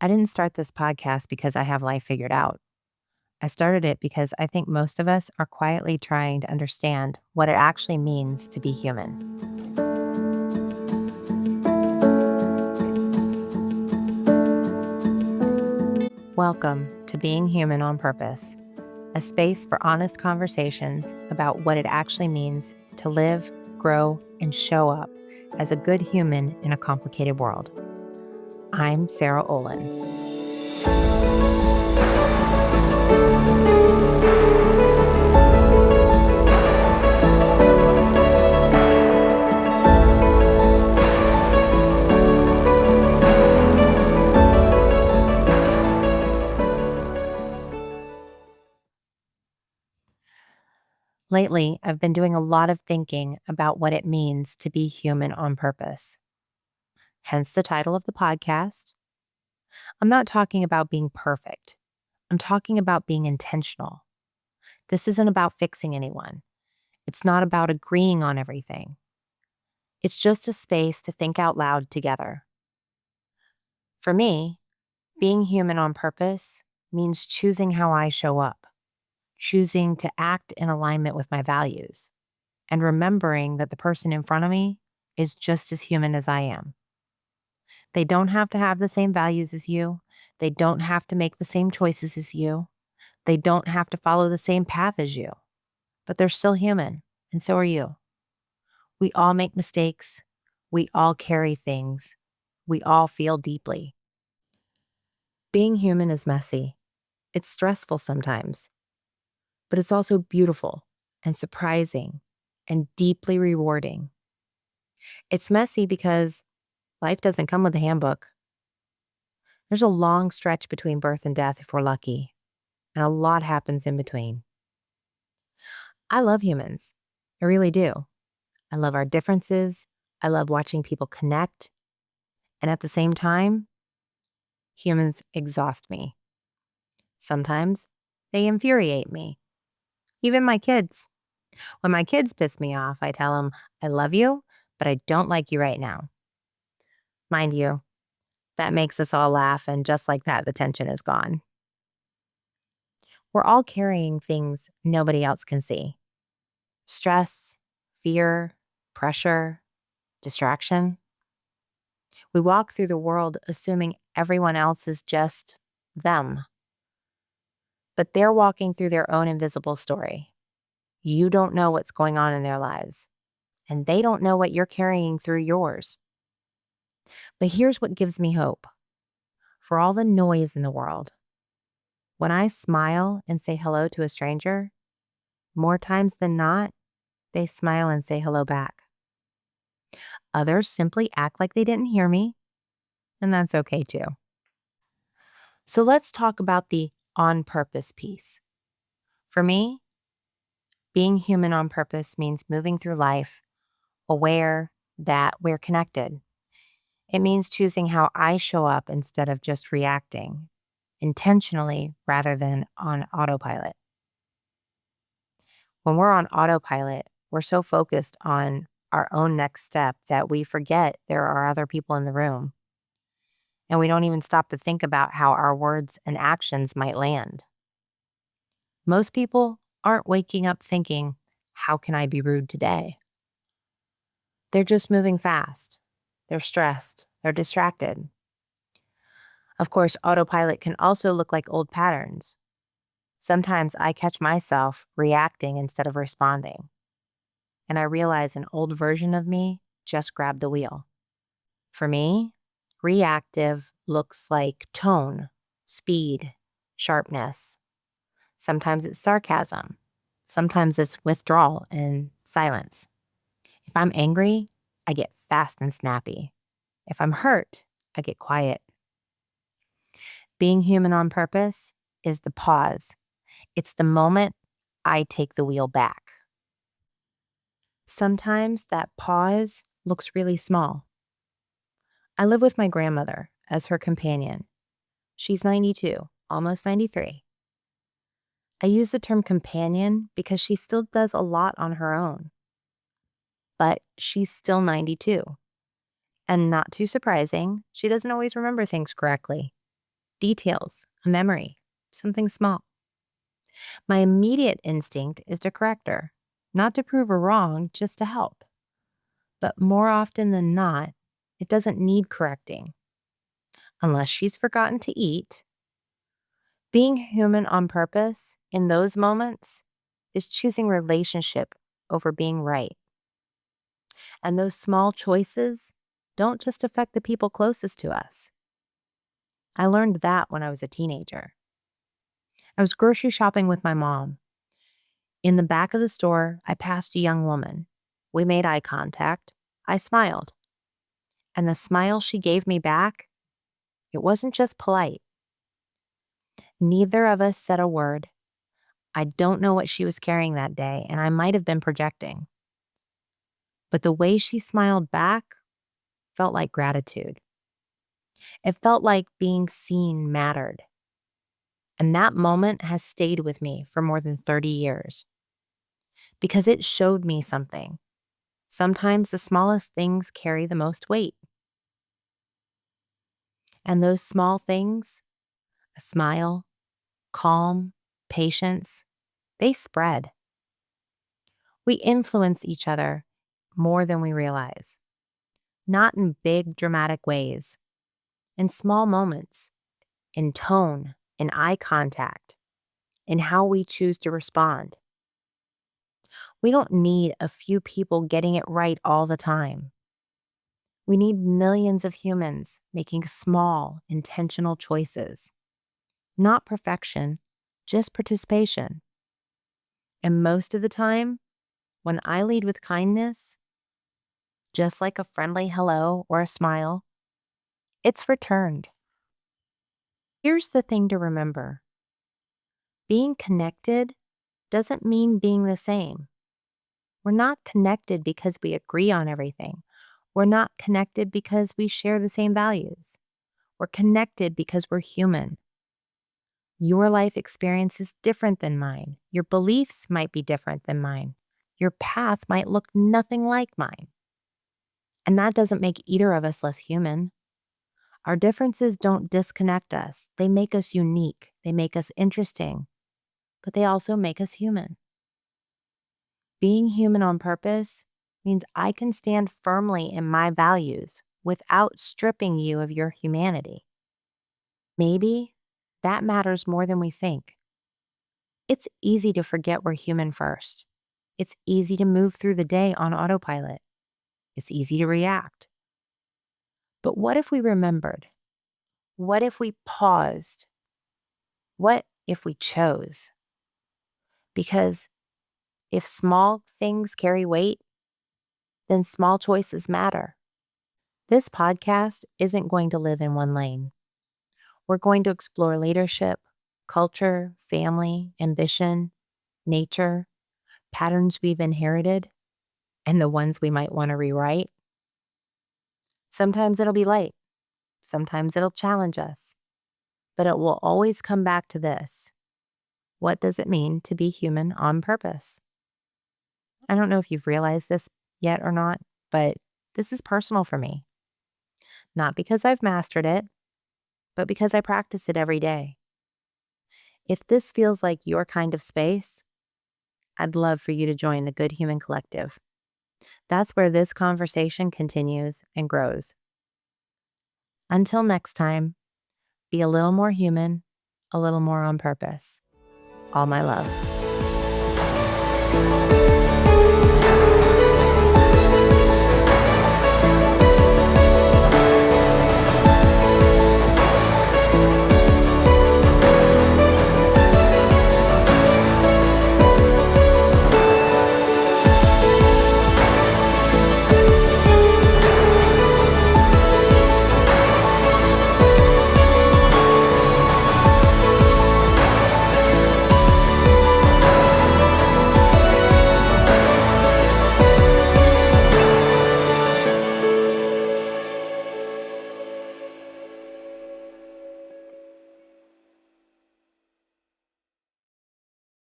I didn't start this podcast because I have life figured out. I started it because I think most of us are quietly trying to understand what it actually means to be human. Welcome to Being Human on Purpose, a space for honest conversations about what it actually means to live, grow, and show up as a good human in a complicated world. I'm Sarah Olin. Lately, I've been doing a lot of thinking about what it means to be human on purpose. Hence the title of the podcast. I'm not talking about being perfect. I'm talking about being intentional. This isn't about fixing anyone. It's not about agreeing on everything. It's just a space to think out loud together. For me, being human on purpose means choosing how I show up, choosing to act in alignment with my values, and remembering that the person in front of me is just as human as I am. They don't have to have the same values as you. They don't have to make the same choices as you. They don't have to follow the same path as you, but they're still human, and so are you. We all make mistakes. We all carry things. We all feel deeply. Being human is messy. It's stressful sometimes, but it's also beautiful and surprising and deeply rewarding. It's messy because life doesn't come with a handbook. There's a long stretch between birth and death if we're lucky, and a lot happens in between. I love humans. I really do. I love our differences. I love watching people connect. And at the same time, humans exhaust me. Sometimes they infuriate me. Even my kids. When my kids piss me off, I tell them, I love you, but I don't like you right now. Mind you, that makes us all laugh, and just like that, the tension is gone. We're all carrying things nobody else can see. Stress, fear, pressure, distraction. We walk through the world assuming everyone else is just them. But they're walking through their own invisible story. You don't know what's going on in their lives, and they don't know what you're carrying through yours. But here's what gives me hope. For all the noise in the world, when I smile and say hello to a stranger, more times than not, they smile and say hello back. Others simply act like they didn't hear me, and that's okay too. So let's talk about the on purpose piece. For me, being human on purpose means moving through life aware that we're connected. It means choosing how I show up instead of just reacting, intentionally rather than on autopilot. When we're on autopilot, we're so focused on our own next step that we forget there are other people in the room. And we don't even stop to think about how our words and actions might land. Most people aren't waking up thinking, how can I be rude today? They're just moving fast. They're stressed. They're distracted. Of course, autopilot can also look like old patterns. Sometimes I catch myself reacting instead of responding, and I realize an old version of me just grabbed the wheel. For me, reactive looks like tone, speed, sharpness. Sometimes it's sarcasm. Sometimes it's withdrawal and silence. If I'm angry, I get fast and snappy. If I'm hurt, I get quiet. Being human on purpose is the pause. It's the moment I take the wheel back. Sometimes that pause looks really small. I live with my grandmother as her companion. She's 92, almost 93. I use the term companion because she still does a lot on her own. But she's still 92. And not too surprising, she doesn't always remember things correctly. details, a memory, something small. My immediate instinct is to correct her, not to prove her wrong, just to help. But more often than not, it doesn't need correcting. Unless she's forgotten to eat, being human on purpose in those moments is choosing relationship over being right. And those small choices don't just affect the people closest to us. I learned that when I was a teenager. I was grocery shopping with my mom. In the back of the store, I passed a young woman. We made eye contact. I smiled. And the smile she gave me back, it wasn't just polite. Neither of us said a word. I don't know what she was carrying that day, and I might have been projecting. But the way she smiled back felt like gratitude. It felt like being seen mattered. And that moment has stayed with me for more than 30 years because it showed me something. Sometimes the smallest things carry the most weight. And those small things, a smile, calm, patience, they spread. We influence each other more than we realize, not in big dramatic ways, in small moments, in tone, in eye contact, in how we choose to respond. We don't need a few people getting it right all the time. We need millions of humans making small, intentional choices. Not perfection, just participation. And most of the time, when I lead with kindness, just like a friendly hello or a smile, it's returned. Here's the thing to remember. Being connected doesn't mean being the same. We're not connected because we agree on everything. We're not connected because we share the same values. We're connected because we're human. Your life experience is different than mine. Your beliefs might be different than mine. Your path might look nothing like mine. And that doesn't make either of us less human. Our differences don't disconnect us. They make us unique. They make us interesting. But they also make us human. Being human on purpose means I can stand firmly in my values without stripping you of your humanity. Maybe that matters more than we think. It's easy to forget we're human first. It's easy to move through the day on autopilot. It's easy to react. But what if we remembered? What if we paused? What if we chose? Because if small things carry weight, then small choices matter. This podcast isn't going to live in one lane. We're going to explore leadership, culture, family, ambition, nature, patterns we've inherited, and the ones we might want to rewrite. Sometimes it'll be light. Sometimes it'll challenge us. But it will always come back to this. What does it mean to be human on purpose? I don't know if you've realized this yet or not, but this is personal for me. Not because I've mastered it, but because I practice it every day. If this feels like your kind of space, I'd love for you to join the Good Human Collective. That's where this conversation continues and grows. Until next time, be a little more human, a little more on purpose. All my love.